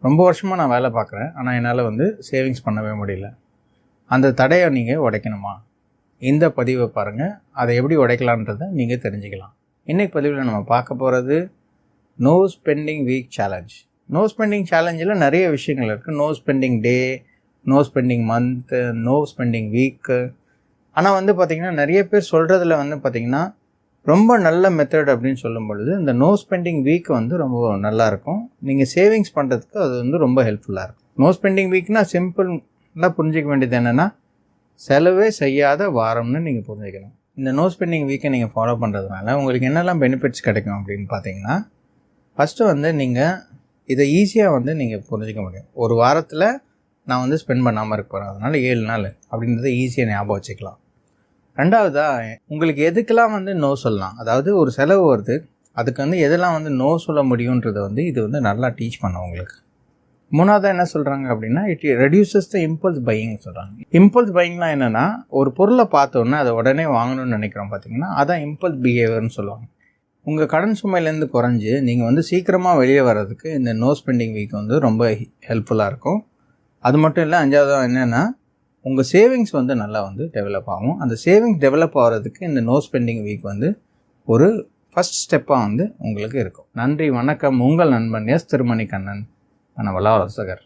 ரொம்ப வருஷமாக நான் வேலை பார்க்குறேன், ஆனால் என்னால் சேவிங்ஸ் பண்ணவே முடியல. அந்த தடையை நீங்கள் உடைக்கணுமா? இந்த பதிவை பாருங்கள். அதை எப்படி உடைக்கலான்றதை நீங்கள் தெரிஞ்சுக்கலாம். இன்றைக்கு பதிவில் நம்ம பார்க்க போகிறது no spending week challenge. No spending சேலஞ்சில் நிறைய விஷயங்கள் இருக்குது. No spending day, no spending month, no spending week. ஆனால் பார்த்திங்கன்னா நிறைய பேர் சொல்கிறதுல பார்த்திங்கன்னா ரொம்ப நல்ல மெத்தட் அப்படின்னு சொல்லும் பொழுது இந்த நோ ஸ்பெண்டிங் வீக் ரொம்ப நல்லாயிருக்கும். நீங்கள் சேவிங்ஸ் பண்ணுறதுக்கு அது ரொம்ப ஹெல்ப்ஃபுல்லாக இருக்கும். நோ ஸ்பெண்டிங் வீக்னா சிம்பிளாக புரிஞ்சிக்க வேண்டியது என்னென்னா, செலவே செய்யாத வாரம்னு நீங்கள் புரிஞ்சுக்கணும். இந்த நோ ஸ்பெண்டிங் வீக்கை நீங்கள் ஃபாலோ பண்ணுறதுனால உங்களுக்கு என்னெல்லாம் பெனிஃபிட்ஸ் கிடைக்கும் அப்படின்னு பார்த்தீங்கன்னா, ஃபஸ்ட்டு நீங்கள் இதை ஈஸியாக நீங்கள் புரிஞ்சிக்க முடியும். ஒரு வாரத்தில் நான் ஸ்பெண்ட் பண்ணாமல் இருக்க போகிறேன், அதனால் 7 நாள் அப்படின்றத ஈஸியாக ஞாபகம் வச்சுக்கலாம். ரெண்டாவதாக உங்களுக்கு எதுக்கெல்லாம் நோ சொல்லலாம், அதாவது ஒரு செலவு வருது, அதுக்கு எதெல்லாம் நோ சொல்ல முடியுன்றதை இது நல்லா டீச் பண்ணும் உங்களுக்கு. மூணாவதாக என்ன சொல்கிறாங்க அப்படின்னா, it reduces the impulse buying சொல்கிறாங்க. இம்பல்ஸ் பையிங்லாம் என்னென்னா, ஒரு பொருளை பார்த்தோன்னே அதை உடனே வாங்கணும்னு நினைக்கிறோம் பார்த்தீங்கன்னா, அதான் இம்பல்ஸ் பிஹேவியர்னு சொல்லுவாங்க. உங்கள் கடன் சுமையிலேருந்து குறைஞ்சி நீங்கள் சீக்கிரமாக வெளியே வர்றதுக்கு இந்த நோ ஸ்பெண்டிங் வீக் ரொம்ப ஹெல்ப்ஃபுல்லாக இருக்கும். அது மட்டும் இல்லை, அஞ்சாவதாக என்னென்னா, உங்கள் சேவிங்ஸ் நல்லா டெவலப் ஆகும். அந்த சேவிங்ஸ் டெவலப் ஆகிறதுக்கு இந்த நோ ஸ்பெண்டிங் வீக் ஒரு ஃபஸ்ட் ஸ்டெப்பாக உங்களுக்கு இருக்கும். நன்றி, வணக்கம். உங்கள் நண்பன் எஸ் திருமணிகண்ணன், வனவலாலோசகர்.